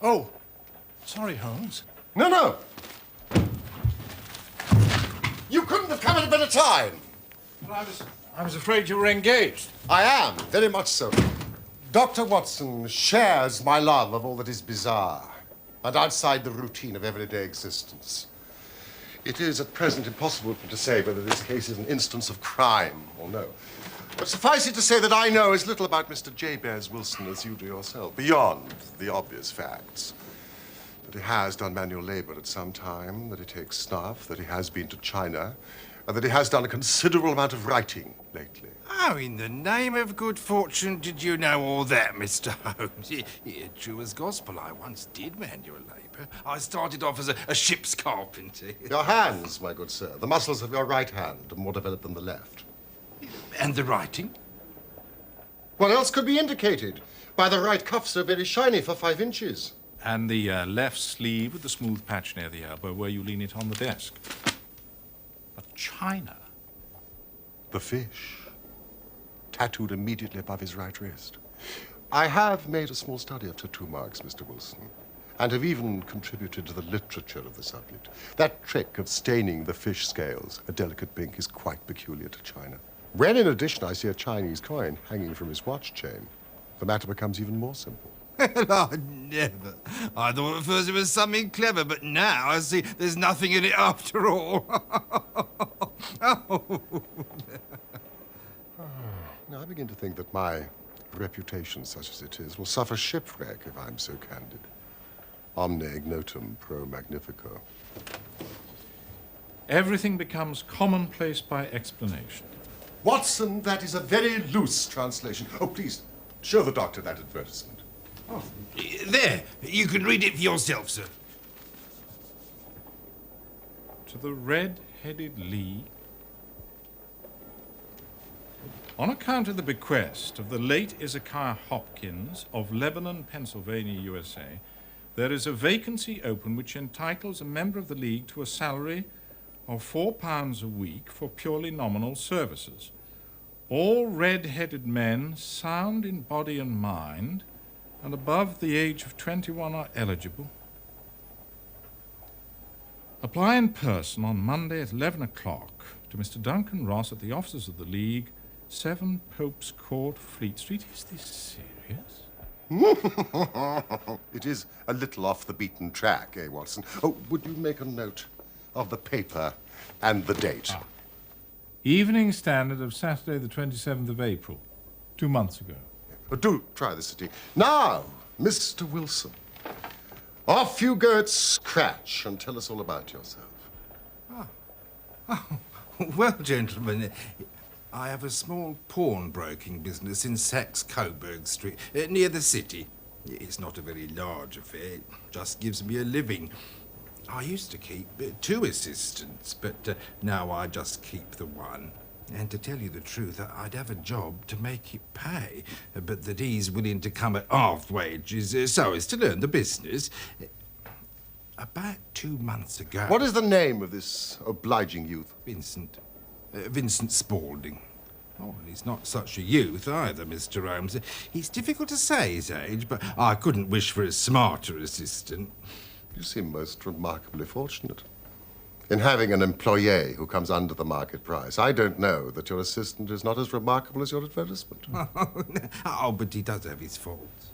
Oh, sorry, Holmes. No, no. You couldn't have come at a better time. Well, I was afraid you were engaged. I am, very much so. Dr. Watson shares my love of all that is bizarre and outside the routine of everyday existence. It is at present impossible for me to say whether this case is an instance of crime or no. But suffice it to say that I know as little about Mr. Jabez Wilson as you do yourself, beyond the obvious facts. That he has done manual labor at some time, that he takes snuff, that he has been to China, and that he has done a considerable amount of writing lately. How in the name of good fortune did you know all that, Mr. Holmes? Yeah, true as gospel. I once did manual labor. I started off as a ship's carpenter. Your hands, my good sir. The muscles of your right hand are more developed than the left. And the writing? What else could be indicated? By the right cuff so very shiny for 5 inches. And the left sleeve with the smooth patch near the elbow where you lean it on the desk. But China. The fish. Tattooed immediately above his right wrist. I have made a small study of tattoo marks, Mr. Wilson, and have even contributed to the literature of the subject. That trick of staining the fish scales a delicate pink is quite peculiar to China. When, in addition, I see a Chinese coin hanging from his watch chain, the matter becomes even more simple. Oh, never. I thought at first it was something clever, but now I see there's nothing in it after all. Oh. Now, I begin to think that my reputation, such as it is, will suffer shipwreck if I'm so candid. Omne ignotum pro magnifico. Everything becomes commonplace by explanation. Watson, that is a very loose translation. Oh, please, show the doctor that advertisement. Oh. There, you can read it for yourself, sir. To the Red-Headed League. On account of the bequest of the late Ezekiah Hopkins of Lebanon, Pennsylvania, USA, there is a vacancy open which entitles a member of the League to a salary of £4 a week for purely nominal services. All red-headed men, sound in body and mind, and above the age of 21 are eligible. Apply in person on Monday at 11 o'clock to Mr. Duncan Ross at the offices of the League, 7 Pope's Court, Fleet Street. Is this serious? It is a little off the beaten track, eh, Watson? Oh, would you make a note of the paper and the date? Evening Standard of Saturday the 27th of April, 2 months ago. Do try the city. Now, Mr. Wilson, off you go at scratch and tell us all about yourself. Oh, well, gentlemen, I have a small pawnbroking business in Saxe-Coburg Street, near the city. It's not a very large affair, it just gives me a living. I used to keep 2 assistants, but now I just keep the one. And to tell you the truth, I'd have a job to make it pay, but that he's willing to come at half wages so as to learn the business. About 2 months ago... What is the name of this obliging youth? Vincent Spaulding. Oh, and he's not such a youth either, Mr. Holmes. It's difficult to say his age, but I couldn't wish for a smarter assistant. You seem most remarkably fortunate in having an employee who comes under the market price. I don't know that your assistant is not as remarkable as your advertisement. Oh, but he does have his faults.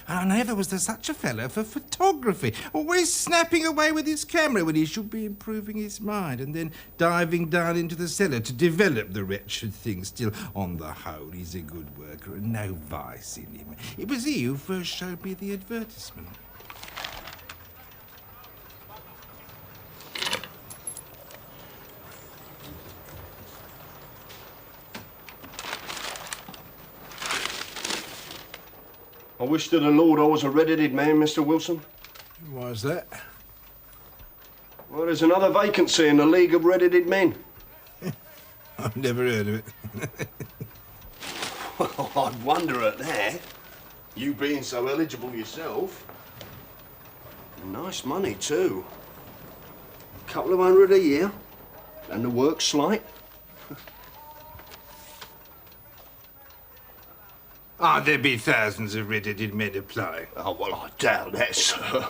And never was there such a fellow for photography, always snapping away with his camera when he should be improving his mind, and then diving down into the cellar to develop the wretched thing. Still, on the whole, he's a good worker and no vice in him. It was he who first showed me the advertisement. I wish to the Lord I was a red-headed man, Mr. Wilson. Why's that? Well, there's another vacancy in the League of Red-Headed Men. I've never heard of it. Well, I'd wonder at that. You being so eligible yourself. Nice money, too. A couple of $100 a year. And the work's slight. There'd be thousands of red-headed men applying. Oh, well, I doubt that, sir.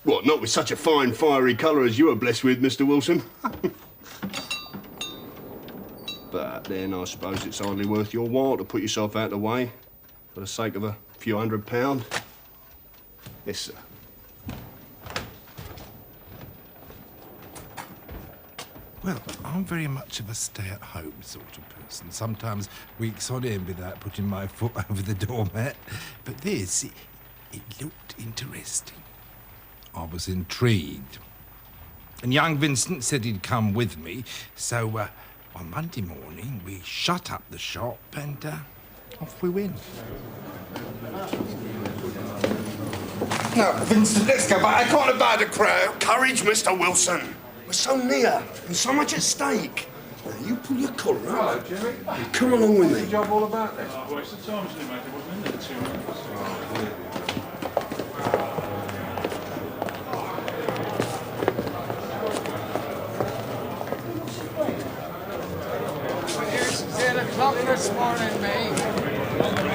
What, not with such a fine, fiery colour as you are blessed with, Mr. Wilson? But then I suppose it's hardly worth your while to put yourself out of the way for the sake of a few £100. Yes, sir. Well, I'm very much of a stay-at-home sort of person. Sometimes weeks on end without putting my foot over the doormat. But this, it looked interesting. I was intrigued. And young Vincent said he'd come with me. So on Monday morning, we shut up the shop and off we went. No, Vincent, let's go back. I can't abide a crowd. Courage, Mr. Wilson. We're so near and so much at stake. You pull your collar up. Hello, Jerry. Come along with What's the me. job all about then? Oh, waste of time, isn't it, mate? It wasn't in there 2 minutes. Here's 10 o'clock this morning, mate.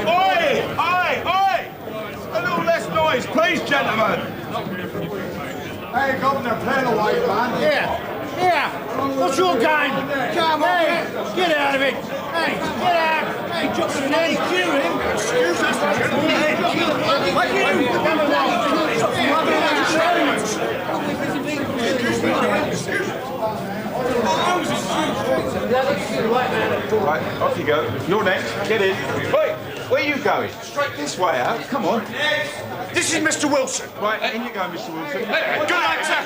Oi! Oi! Oi! A little less noise, please, gentlemen. Hey, Governor, play the white man. Here! What's your game? Come on! Hey, get out of it! Hey, get out! Hey, drop the name, cue him! Excuse us, gentlemen! What you? Right, off you go. You're next. Get in. Wait, where are you going? Straight this way out. Come on. This is Mr. Wilson. Right, in you go, Mr. Wilson. Good night, sir.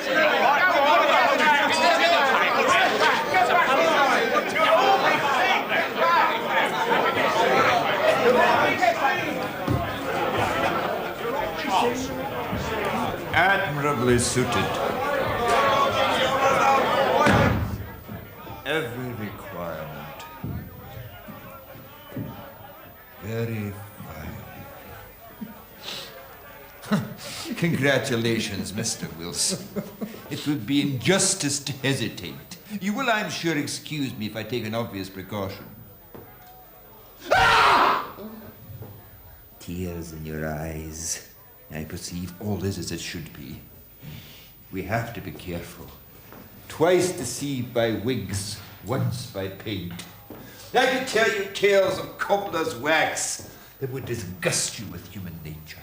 Admirably suited. Every requirement. Very fine. Congratulations, Mr. Wilson. It would be injustice to hesitate. You will, I'm sure, excuse me if I take an obvious precaution. Tears in your eyes. I perceive all is as it should be. We have to be careful. Twice deceived by wigs, once by paint. I could tell you tales of cobbler's wax that would disgust you with human nature.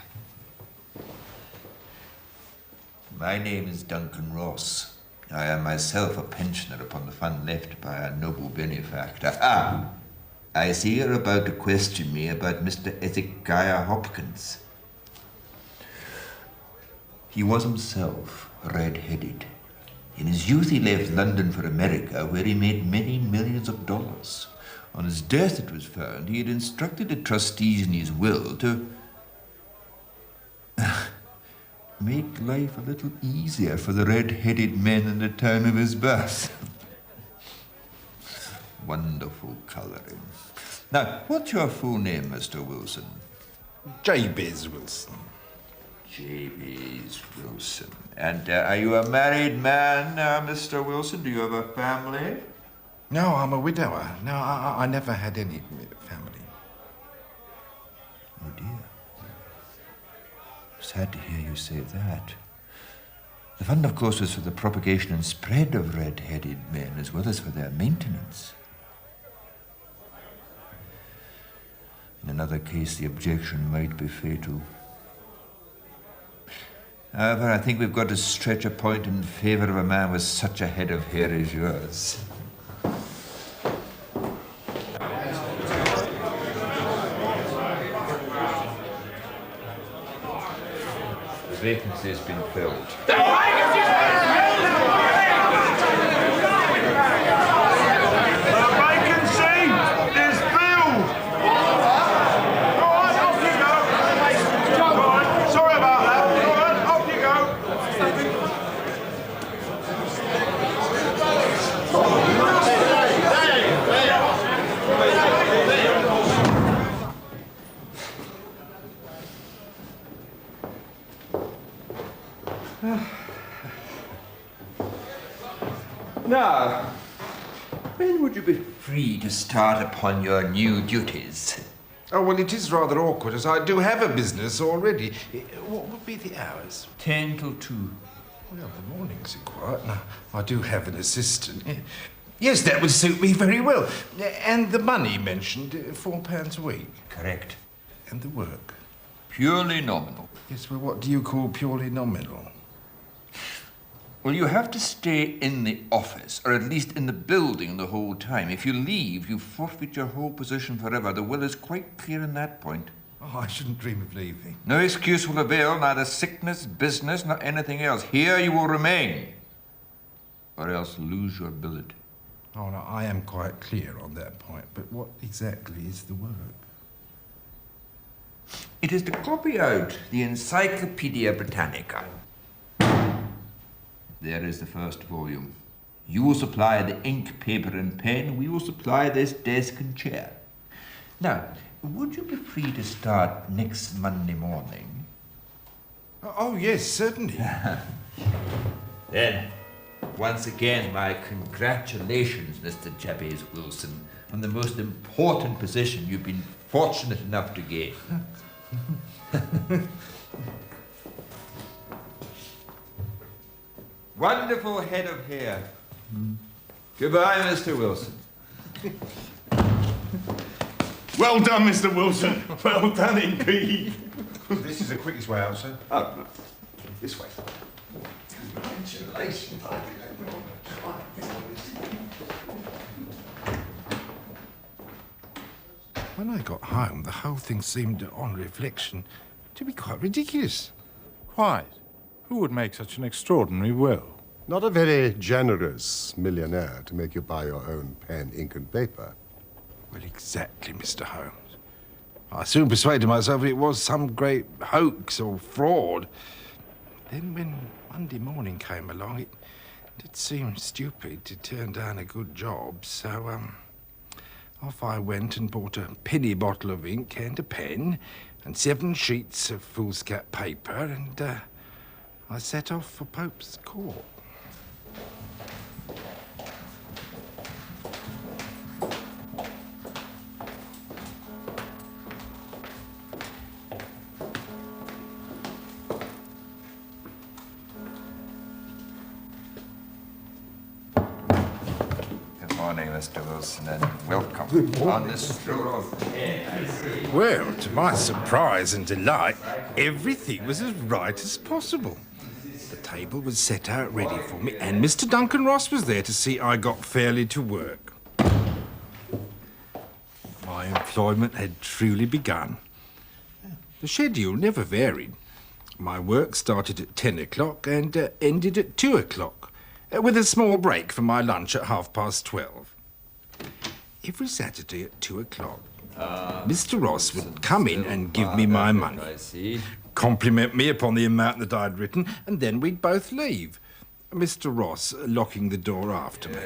My name is Duncan Ross. I am myself a pensioner upon the fund left by a noble benefactor. I see you're about to question me about Mr. Hezekiah Hopkins. He was himself red-headed. In his youth, he left London for America, where he made many millions of dollars. On his death, it was found, he had instructed the trustees in his will to make life a little easier for the red-headed men in the town of his birth. Wonderful colouring. Now, what's your full name, Mr. Wilson? Jabez Wilson. Jabez Wilson. And are you a married man, Mr. Wilson? Do you have a family? No, I'm a widower. No, I never had any family. Oh, dear. Sad to hear you say that. The fund, of course, was for the propagation and spread of red-headed men, as well as for their maintenance. In another case, the objection might be fatal. However, I think we've got to stretch a point in favor of a man with such a head of hair as yours. The vacancy has been filled. Now, when would you be free to start upon your new duties? Oh, well, it is rather awkward, as I do have a business already. What would be the hours? 10 till 2. Well, the mornings are quiet. Now, I do have an assistant. Yes, that would suit me very well. And the money mentioned, £4 a week. Correct. And the work? Purely nominal. Yes, well, what do you call purely nominal? Well, you have to stay in the office, or at least in the building the whole time. If you leave, you forfeit your whole position forever. The will is quite clear on that point. Oh, I shouldn't dream of leaving. No excuse will avail, neither sickness, business, nor anything else. Here you will remain, or else lose your billet. Oh, no, I am quite clear on that point, but what exactly is the work? It is to copy out the Encyclopaedia Britannica. There is the first volume. You will supply the ink, paper, and pen. We will supply this desk and chair. Now, would you be free to start next Monday morning? Oh, yes, certainly. Then, once again, my congratulations, Mr. Jabez Wilson, on the most important position you've been fortunate enough to gain. Wonderful head of hair. Goodbye, Mr. Wilson. Well done, Mr. Wilson. Well done indeed. This is the quickest way out, sir. Oh, this way. Congratulations. When I got home, the whole thing seemed, on reflection, to be quite ridiculous. Quite. Who would make such an extraordinary will? Not a very generous millionaire to make you buy your own pen, ink, and paper. Well, exactly, Mr. Holmes. I soon persuaded myself it was some great hoax or fraud. Then when Monday morning came along, it did seem stupid to turn down a good job, so, off I went and bought a penny bottle of ink and a pen and 7 sheets of foolscap paper, and, I set off for Pope's Court. Good morning, Mr. Wilson, and welcome on this stroll of air. Well, to my surprise and delight, everything was as right as possible. The table was set out ready for me, and Mr. Duncan Ross was there to see I got fairly to work. My employment had truly begun. The schedule never varied. My work started at 10 o'clock and ended at 2 o'clock, with a small break for my lunch at 12:30. Every Saturday at 2 o'clock, Mr. Ross would come in and give me my money, I see. compliment me upon the amount that I'd written, and then we'd both leave. Mr. Ross locking the door after me.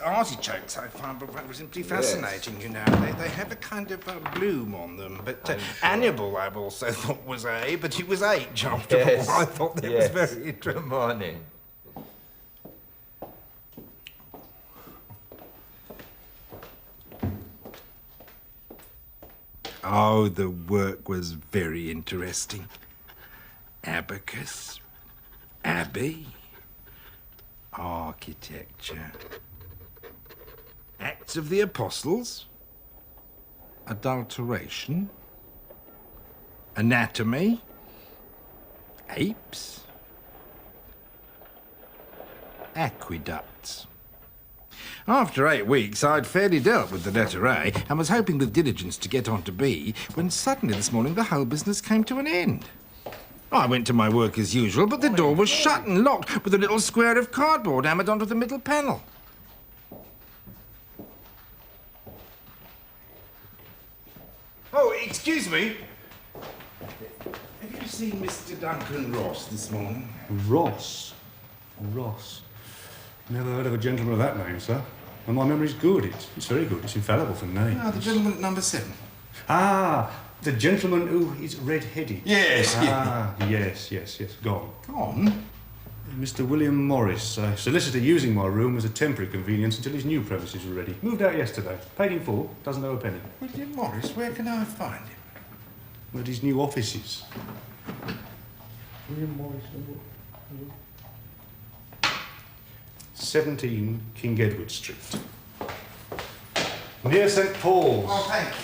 Artichokes, I found, were simply fascinating, you know. They have a kind of bloom on them. But Hannibal, I also thought was A, but it was H after all. I thought that was very interesting. Good morning. Oh, the work was very interesting. Abacus, abbey, architecture, Acts of the Apostles, adulteration, anatomy, apes, aqueducts. After 8 weeks, I'd fairly dealt with the letter A and was hoping with diligence to get on to B, when suddenly this morning the whole business came to an end. I went to my work as usual, but the door was shut and locked with a little square of cardboard hammered onto the middle panel. Oh, excuse me. Have you seen Mr. Duncan Ross this morning? Ross? Ross? Never heard of a gentleman of that name, sir. And my memory's good. It's very good. It's infallible for names. Ah, the gentleman at number 7. Ah, the gentleman who is red-headed. Yes, Ah, yes. Gone. Gone? Mr. William Morris, a solicitor using my room as a temporary convenience until his new premises were ready. Moved out yesterday. Paid in full. Doesn't owe a penny. William Morris, where can I find him? At his new offices. William Morris, 17 King Edward Street. Near St. Paul's. Oh, thank you.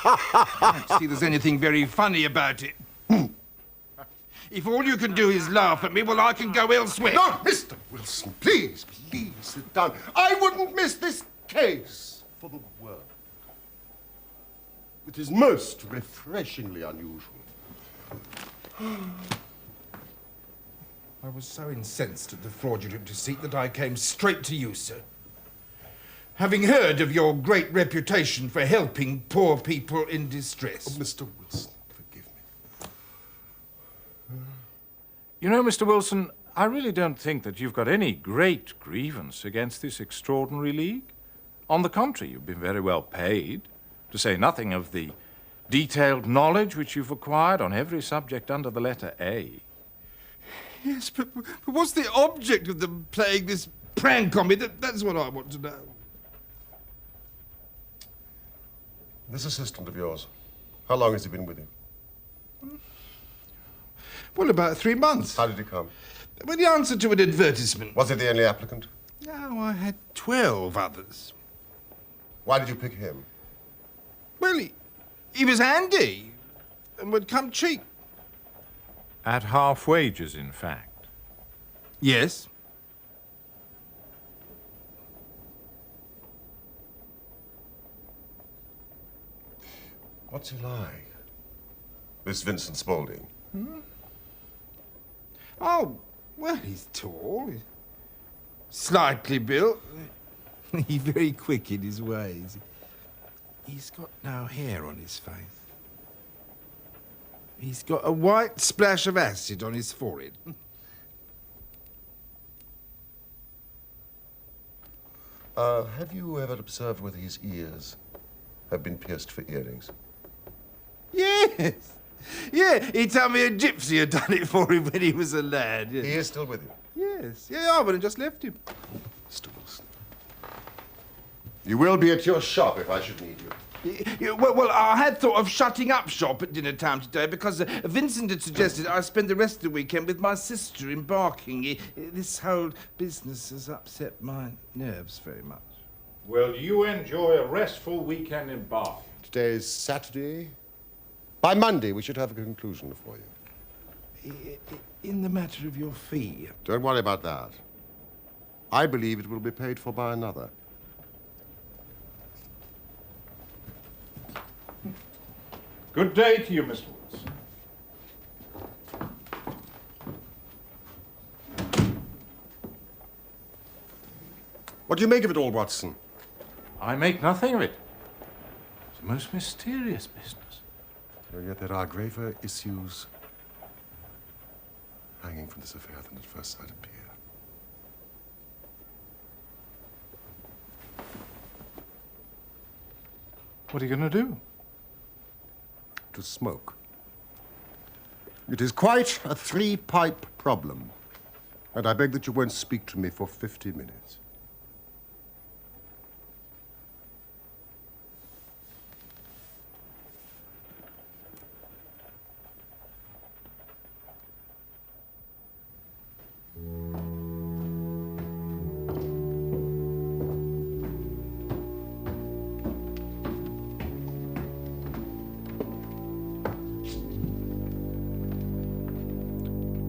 I don't see there's anything very funny about it. If all you can do is laugh at me, well, I can go elsewhere. No, Mr. Wilson, please, please sit down. I wouldn't miss this case for the world. It is most refreshingly unusual. I was so incensed at the fraudulent deceit that I came straight to you, sir. Having heard of your great reputation for helping poor people in distress. Oh, Mr. Wilson, forgive me. You know, Mr. Wilson, I really don't think that you've got any great grievance against this extraordinary league. On the contrary, you've been very well paid, to say nothing of the detailed knowledge which you've acquired on every subject under the letter A. Yes, but what's the object of them playing this prank on me? That's what I want to know. This assistant of yours, how long has he been with you? Well, about 3 months. How did he come? Well, he answered to an advertisement. Was he the only applicant? No, I had 12 others. Why did you pick him? Well, he was handy and would come cheap. At half wages, in fact. Yes. What's he like? This Vincent Spaulding? Oh, well, he's tall, he's slightly built. He's very quick in his ways. He's got no hair on his face. He's got a white splash of acid on his forehead. Have you ever observed whether his ears have been pierced for earrings? Yes. Yeah, he told me a gypsy had done it for him when he was a lad. Yes. He is still with you? Yes. Yeah, I would have just left him. Mr. Wilson. You will be at your shop if I should need you. Well, I had thought of shutting up shop at dinner time today because Vincent had suggested I spend the rest of the weekend with my sister in Barking. This whole business has upset my nerves very much. Well, you enjoy a restful weekend in Bath. Today is Saturday. By Monday, we should have a conclusion for you. In the matter of your fee. Don't worry about that. I believe it will be paid for by another. Good day to you, Mr. Wilson. What do you make of it all, Watson? I make nothing of it. It's a most mysterious business. And yet there are graver issues hanging from this affair than at first sight appear. What are you going to do? To smoke. It is quite a three-pipe problem, and I beg that you won't speak to me for 50 minutes.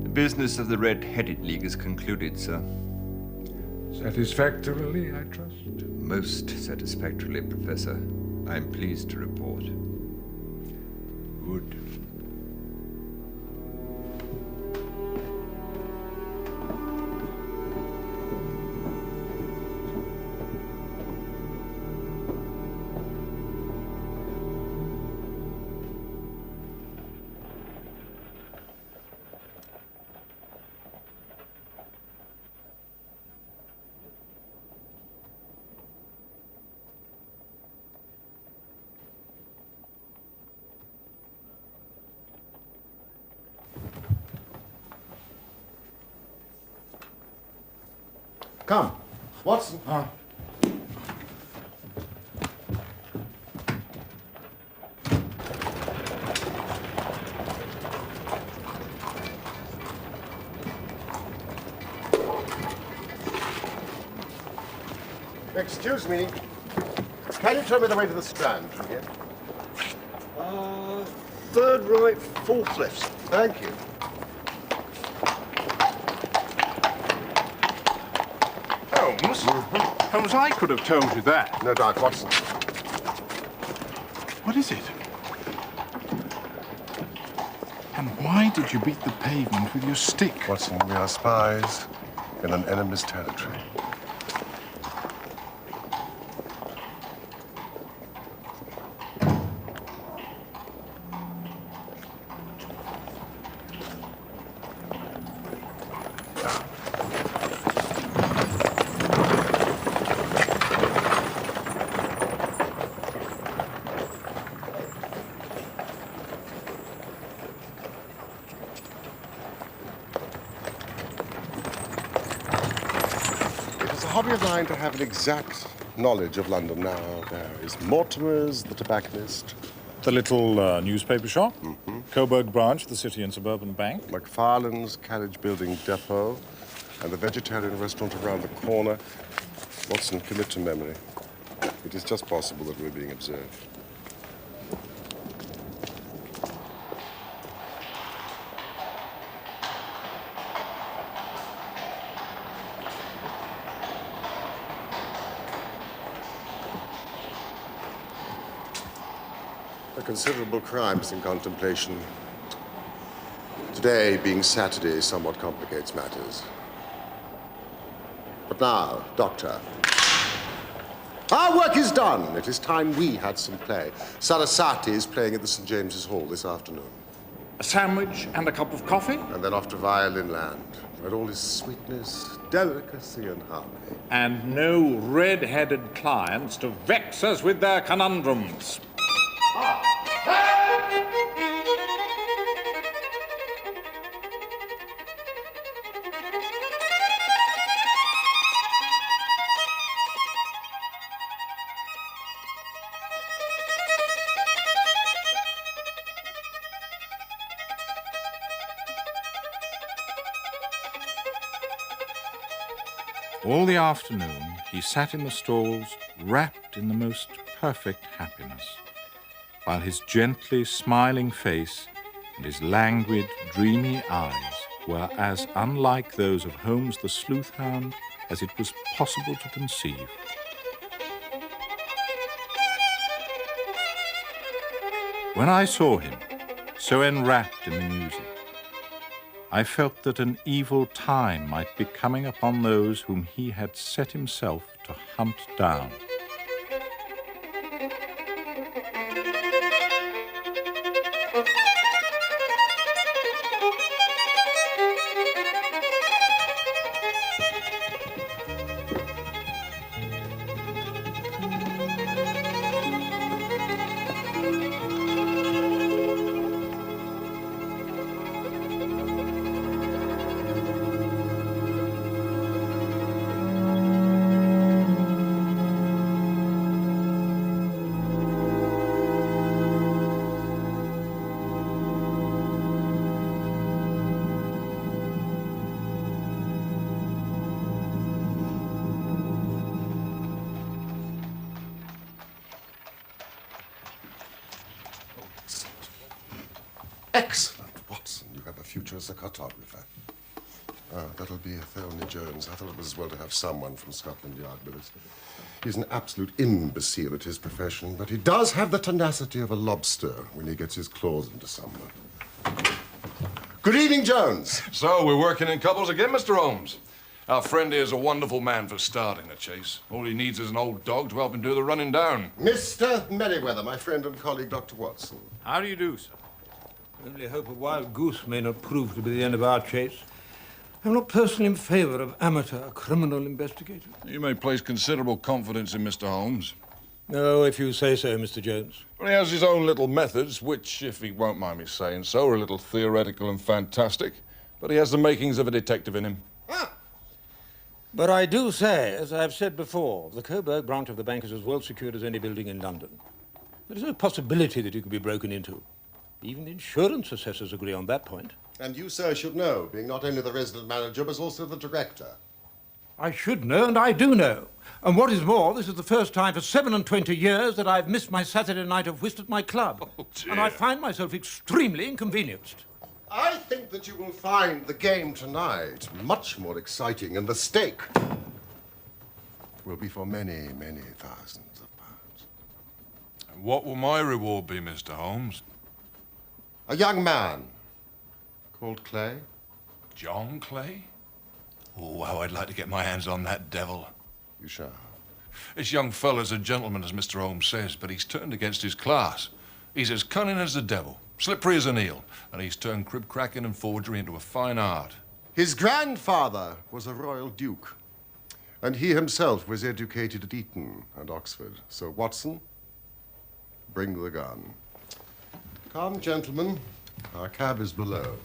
The business of the Red-Headed League is concluded, sir. Satisfactorily, I trust. Most satisfactorily, Professor. I'm pleased to report. Good. Come, Watson. Excuse me. Can you tell me the way to the Strand from here? Third right, fourth left. Thank you. Holmes? Holmes, I could have told you that. No doubt, Watson. What is it? And why did you beat the pavement with your stick? Watson, we are spies in an enemy's territory. Hobby of mine to have an exact knowledge of London. Now, there is Mortimer's, the tobacconist. The little newspaper shop. Coburg branch of the City and Suburban Bank. McFarlane's carriage building depot. And the vegetarian restaurant around the corner. Watson, commit to memory. It is just possible that we're being observed. A considerable crime is in contemplation. Today, being Saturday, somewhat complicates matters. But now, Doctor, our work is done. It is time we had some play. Sarasate is playing at the St. James's Hall this afternoon. A sandwich and a cup of coffee? And then off to Violin Land, where all is sweetness, delicacy, and harmony. And no red-headed clients to vex us with their conundrums. All the afternoon, he sat in the stalls, wrapped in the most perfect happiness, while his gently smiling face and his languid, dreamy eyes were as unlike those of Holmes the sleuth hound as it was possible to conceive. When I saw him, so enwrapped in the music, I felt that an evil time might be coming upon those whom he had set himself to hunt down. Excellent, Watson. You have a future as a cartographer. That'll be Thelmy Jones. I thought it was as well to have someone from Scotland Yard with us. He's an absolute imbecile at his profession, but he does have the tenacity of a lobster when he gets his claws into someone. Good evening, Jones. So, we're working in couples again, Mr. Holmes. Our friend here is a wonderful man for starting the chase. All he needs is an old dog to help him do the running down. Mr. Merriweather, my friend and colleague, Dr. Watson. How do you do, sir? Only hope a wild goose may not prove to be the end of our chase. I'm not personally in favor of amateur criminal investigators. You may place considerable confidence in Mr. Holmes. No, if you say so, Mr. Jones. Well, he has his own little methods, which, if he won't mind me saying so, are a little theoretical and fantastic. But he has the makings of a detective in him. But I do say, as I've said before, the Coburg branch of the bank is as well secured as any building in London. There is no possibility that it could be broken into. Even the insurance assessors agree on that point. And you, sir, should know, being not only the resident manager, but also the director. I should know, and I do know. And what is more, this is the first time for 27 years that I've missed my Saturday night of whist at my club. Oh, dear. And I find myself extremely inconvenienced. I think that you will find the game tonight much more exciting, and the stake will be for many, many thousands of pounds. And what will my reward be, Mr. Holmes? A young man called Clay. John Clay? Oh, how I'd like to get my hands on that devil. You shall. This young fella's a gentleman, as Mr. Holmes says, but he's turned against his class. He's as cunning as the devil, slippery as an eel, and he's turned crib-cracking and forgery into a fine art. His grandfather was a royal duke, and he himself was educated at Eton and Oxford. So, Watson, bring the gun. Come, gentlemen. Our cab is below.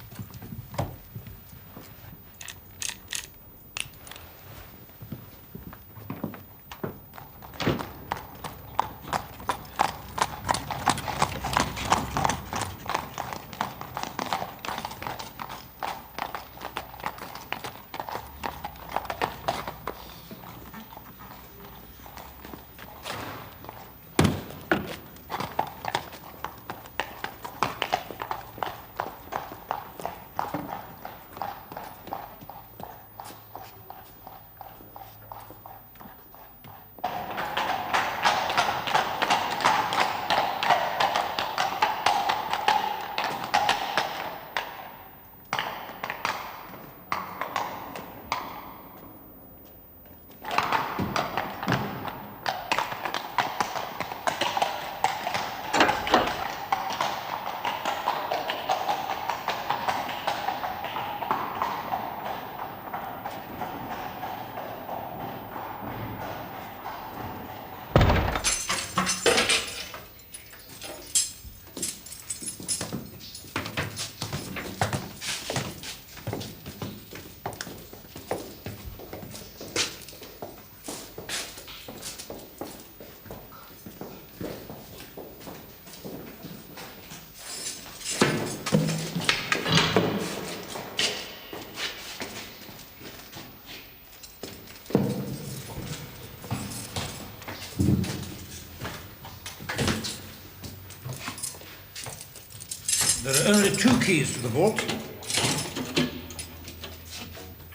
There are only 2 keys to the vault.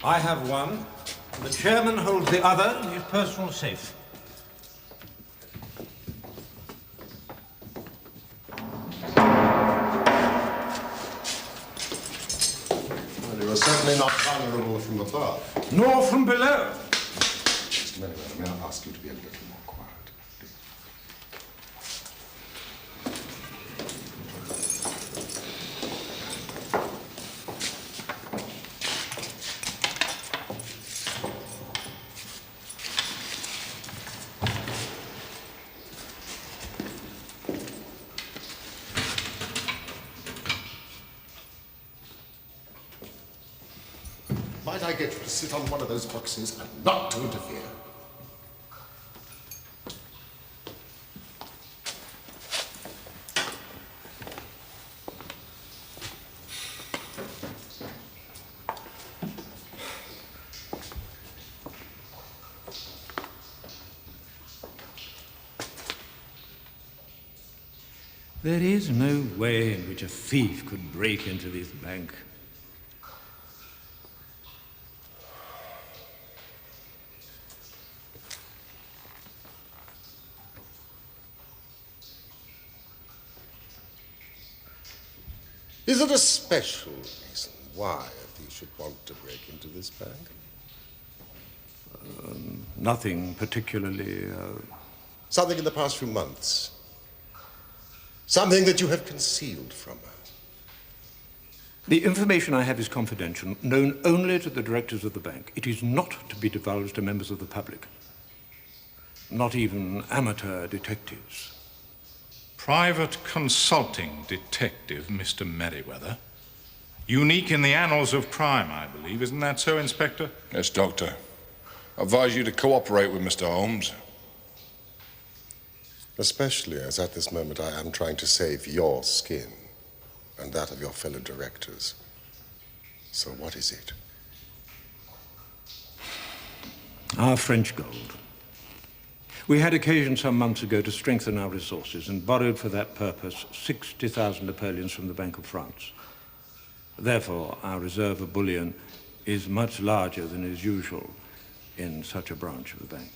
I have one. The chairman holds the other in his personal safe. Well, you are certainly not vulnerable from above. Nor from below. Mr. Merriweather, may I ask you to be a little more quiet? Might I get you to sit on one of those boxes and not to interfere? There is no way in which a thief could break into this bank. Is it a special reason why a thief should want to break into this bank? Nothing particularly. Something in the past few months? Something that you have concealed from us? The information I have is confidential, known only to the directors of the bank. It is not to be divulged to members of the public. Not even amateur detectives. Private consulting detective, Mr. Merriweather. Unique in the annals of crime, I believe. Isn't that so, Inspector? Yes, Doctor. I advise you to cooperate with Mr. Holmes. Especially as at this moment I am trying to save your skin and that of your fellow directors. So what is it? Our French gold. We had occasion some months ago to strengthen our resources and borrowed for that purpose 60,000 Napoleons from the Bank of France. Therefore, our reserve of bullion is much larger than is usual in such a branch of the bank.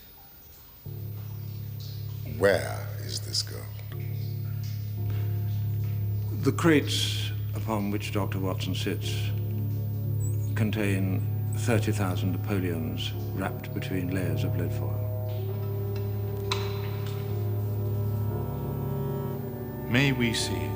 Where is this gold? The crates upon which Dr. Watson sits contain 30,000 Napoleons wrapped between layers of lead foil. May we see it?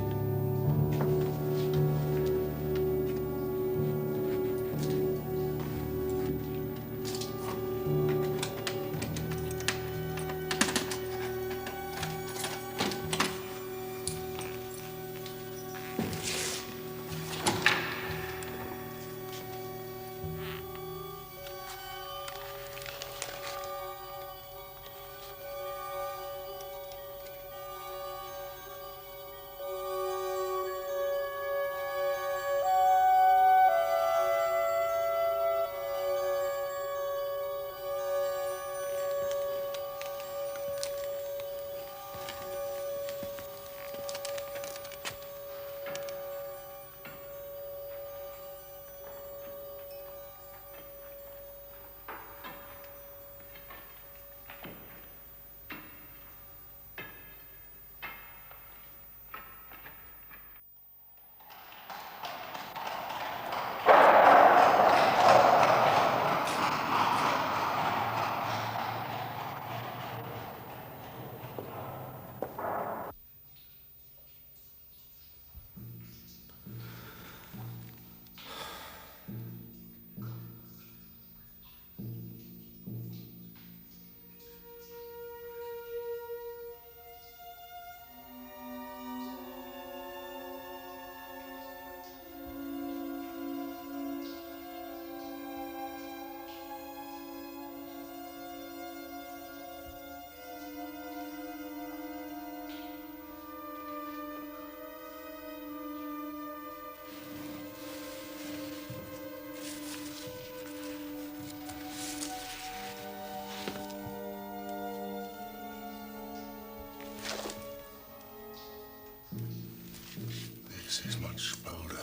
This is much bolder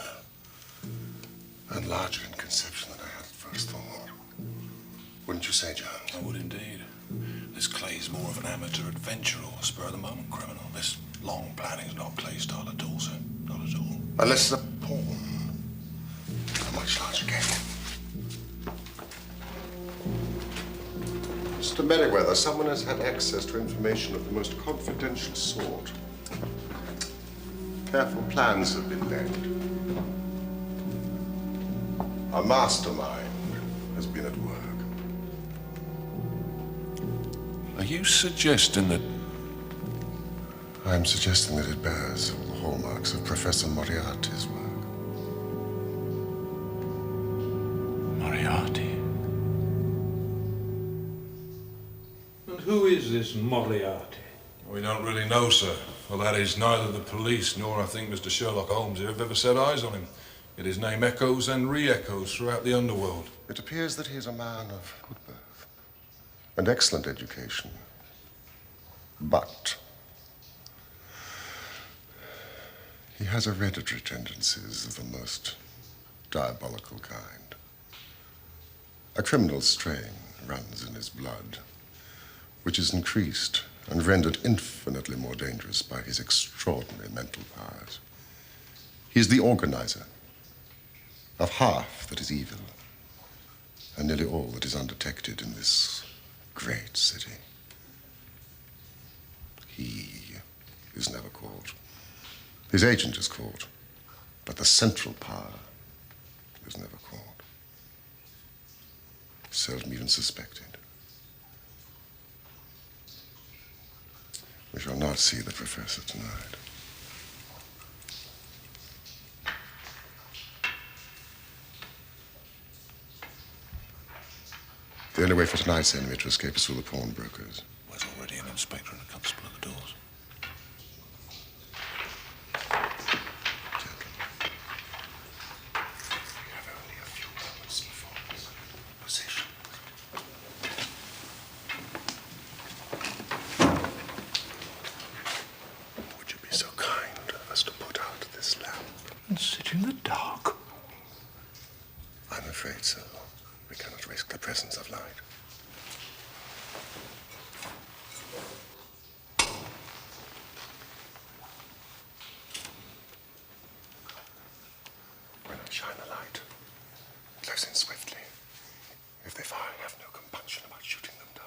and larger in conception than I had at first thought. Wouldn't you say, Jones? I would indeed. This Clay's more of an amateur adventurer or spur-of-the-moment criminal. This long planning's not Clay's style at all, sir. Not at all. Unless it's a pawn. A much larger game. Mr. Merriweather, someone has had access to information of the most confidential sort. Careful plans have been laid. A mastermind has been at work. Are you suggesting that... I'm suggesting that it bears all the hallmarks of Professor Moriarty's work. Moriarty? And who is this Moriarty? We don't really know, sir. Well, that is, neither the police nor, I think, Mr. Sherlock Holmes here have ever set eyes on him. Yet his name echoes and re-echoes throughout the underworld. It appears that he is a man of good birth and excellent education. But he has hereditary tendencies of the most diabolical kind. A criminal strain runs in his blood, which is increased and rendered infinitely more dangerous by his extraordinary mental powers. He is the organizer of half that is evil and nearly all that is undetected in this great city. He is never caught. His agent is caught, but the central power is never caught. Seldom even suspected. We shall not see the professor tonight. The only way for tonight's enemy to escape is through the pawnbrokers. There's already an inspector and a constable at the doors. Gentlemen, we have only a few moments before this position. afraid so. We cannot risk the presence of light. When I shine a light, close in swiftly. If they fire, I have no compunction about shooting them down.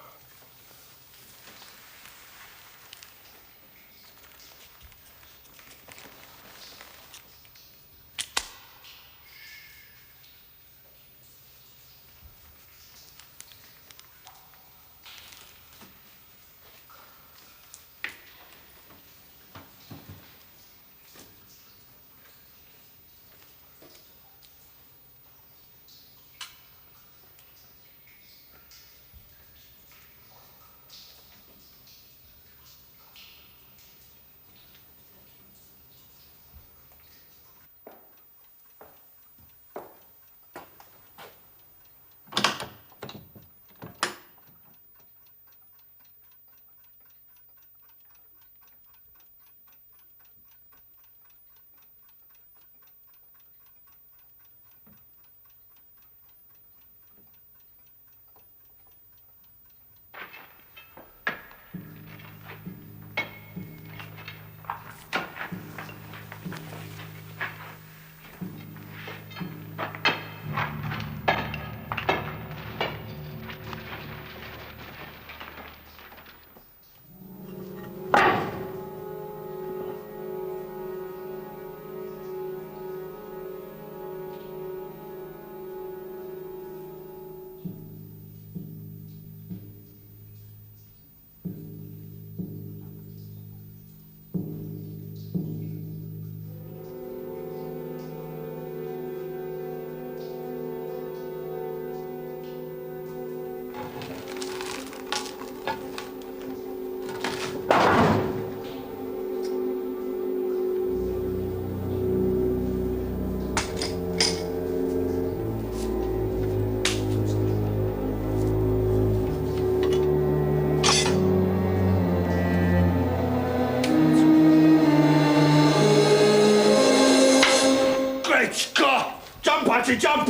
Jump!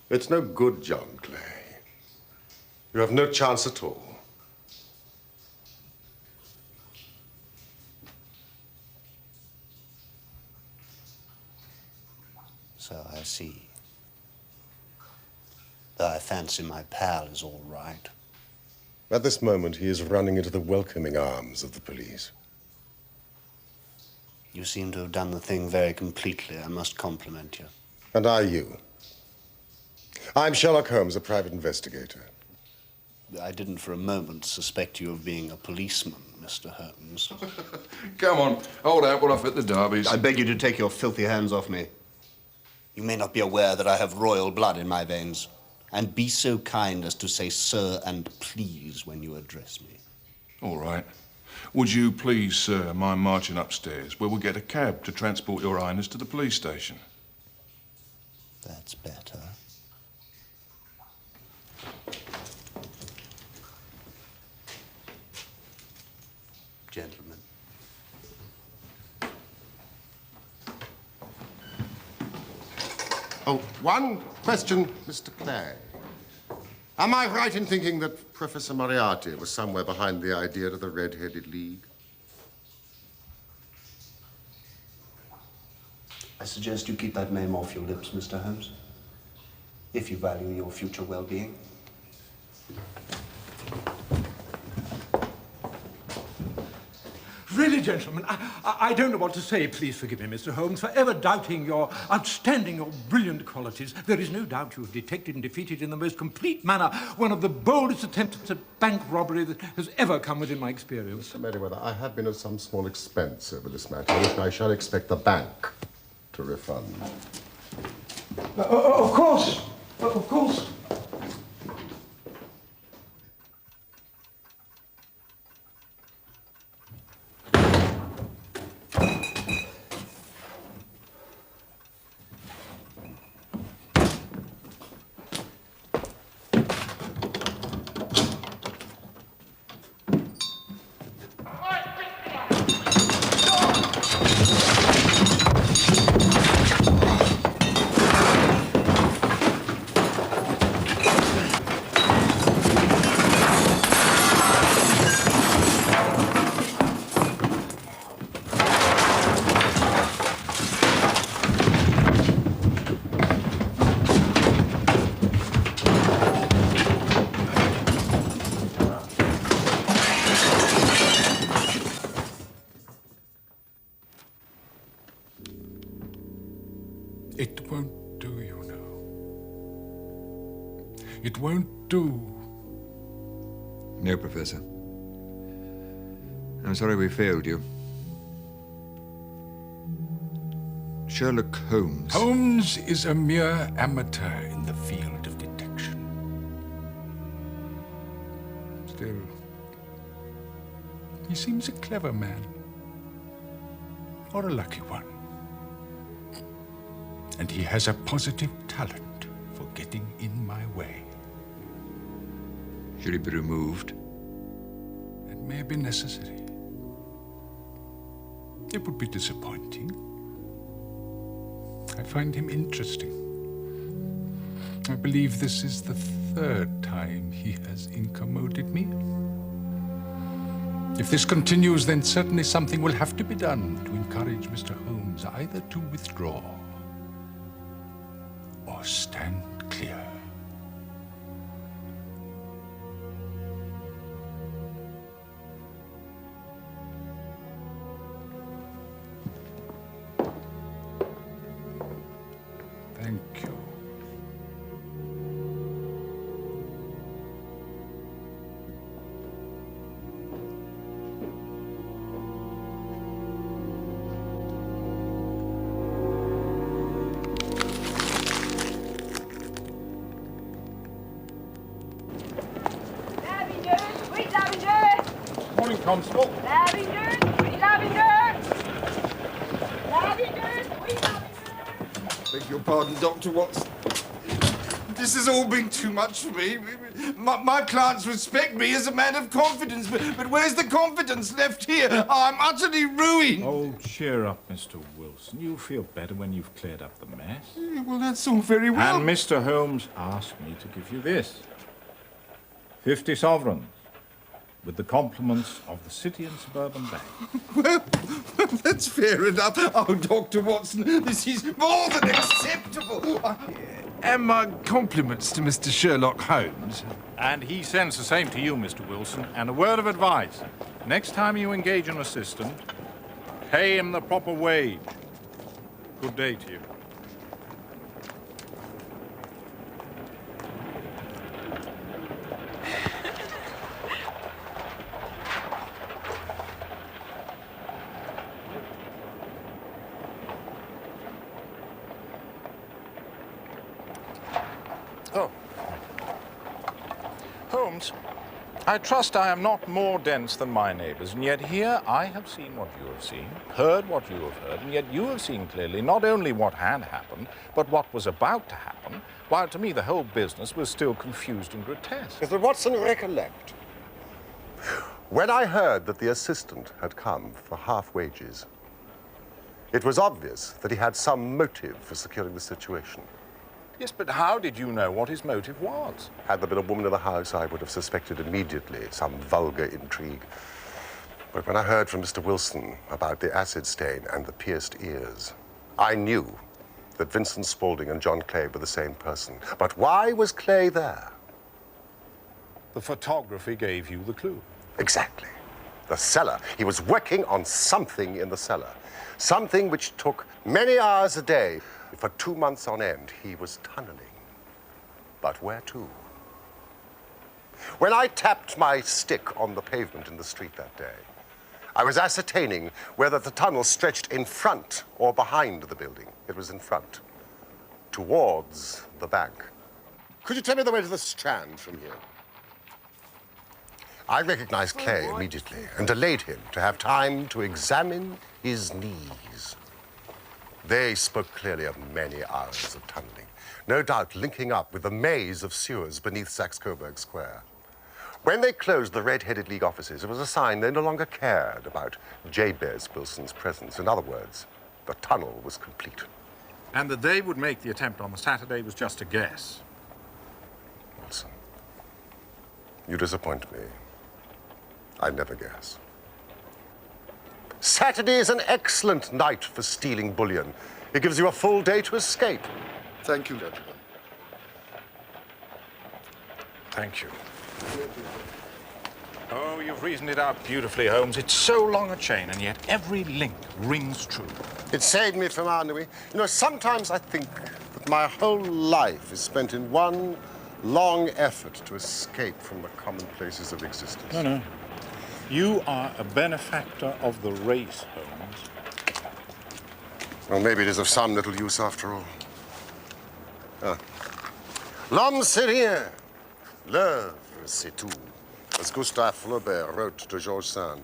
It's no good, John Clay. You have no chance at all. So I see. Though I fancy my pal is all right. At this moment, he is running into the welcoming arms of the police. You seem to have done the thing very completely. I must compliment you. And I you. I'm Sherlock Holmes, a private investigator. I didn't for a moment suspect you of being a policeman, Mr. Holmes. Come on, hold out. We're off at the Derbies. I beg you to take your filthy hands off me. You may not be aware that I have royal blood in my veins. And be so kind as to say sir and please when you address me. All right. Would you please, sir, mind marching upstairs where we'll get a cab to transport your highness to the police station? That's better. Gentlemen. Oh, one question, Mr. Clay. Am I right in thinking that Professor Moriarty was somewhere behind the idea of the Red-Headed League? I suggest you keep that name off your lips, Mr. Holmes, if you value your future well-being. Really, gentlemen, I don't know what to say. Please forgive me, Mr. Holmes, for ever doubting your outstanding, your brilliant qualities. There is no doubt you have detected and defeated in the most complete manner one of the boldest attempts at bank robbery that has ever come within my experience. Mr. Merriweather, I have been at some small expense over this matter, which I shall expect the bank to refund. Of course. Of course. It won't do, you know. It won't do. No, Professor. I'm sorry we failed you. Sherlock Holmes. Holmes is a mere amateur in the field of detection. Still, he seems a clever man. Or a lucky one. And he has a positive talent for getting in my way. Should he be removed? It may be necessary. It would be disappointing. I find him interesting. I believe this is the third time he has incommoded me. If this continues, then certainly something will have to be done to encourage Mr. Holmes either to withdraw or stand clear. Thank you. Morning, Constable. Beg your pardon, Dr. Watson. This has all been too much for me. My clients respect me as a man of confidence, but where's the confidence left here? I'm utterly ruined. Oh, cheer up, Mr. Wilson. You'll feel better when you've cleared up the mess. Well, that's all very well. And Mr. Holmes asked me to give you this. 50 sovereigns, with the compliments of the City and Suburban Bank. Well, that's fair enough. Oh, Dr. Watson, this is more than acceptable. And my compliments to Mr. Sherlock Holmes. And he sends the same to you, Mr. Wilson. And a word of advice. Next time you engage an assistant, pay him the proper wage. Good day to you. Oh. Holmes, I trust I am not more dense than my neighbors, and yet here I have seen what you have seen, heard what you have heard, and yet you have seen clearly not only what had happened, but what was about to happen, while to me the whole business was still confused and grotesque. Mr. Watson, recollect. When I heard that the assistant had come for half wages, it was obvious that he had some motive for securing the situation. Yes, but how did you know what his motive was? Had there been a woman in the house, I would have suspected immediately some vulgar intrigue. But when I heard from Mr. Wilson about the acid stain and the pierced ears, I knew that Vincent Spaulding and John Clay were the same person. But why was Clay there? The photography gave you the clue. Exactly. The cellar. He was working on something in the cellar. Something which took many hours a day. For 2 months on end, he was tunneling. But where to? When I tapped my stick on the pavement in the street that day, I was ascertaining whether the tunnel stretched in front or behind the building. It was in front, towards the bank. Could you tell me the way to the Strand from here? I recognized Clay immediately and delayed him to have time to examine his knees. They spoke clearly of many hours of tunneling, no doubt linking up with the maze of sewers beneath Saxe-Coburg Square. When they closed the Red-Headed League offices, it was a sign they no longer cared about Jabez Wilson's presence. In other words, the tunnel was complete. And that they would make the attempt on the Saturday was just a guess. Wilson, you disappoint me. I never guess. Saturday is an excellent night for stealing bullion. It gives you a full day to escape. Thank you, gentlemen. Thank you. Oh, you've reasoned it out beautifully, Holmes. It's so long a chain, and yet every link rings true. It saved me from ennui. You know, sometimes I think that my whole life is spent in one long effort to escape from the commonplaces of existence. No. You are a benefactor of the race, Holmes. Well, maybe it is of some little use after all. L'homme c'est rien, l'œuvre c'est tout, as Gustave Flaubert wrote to George Sand.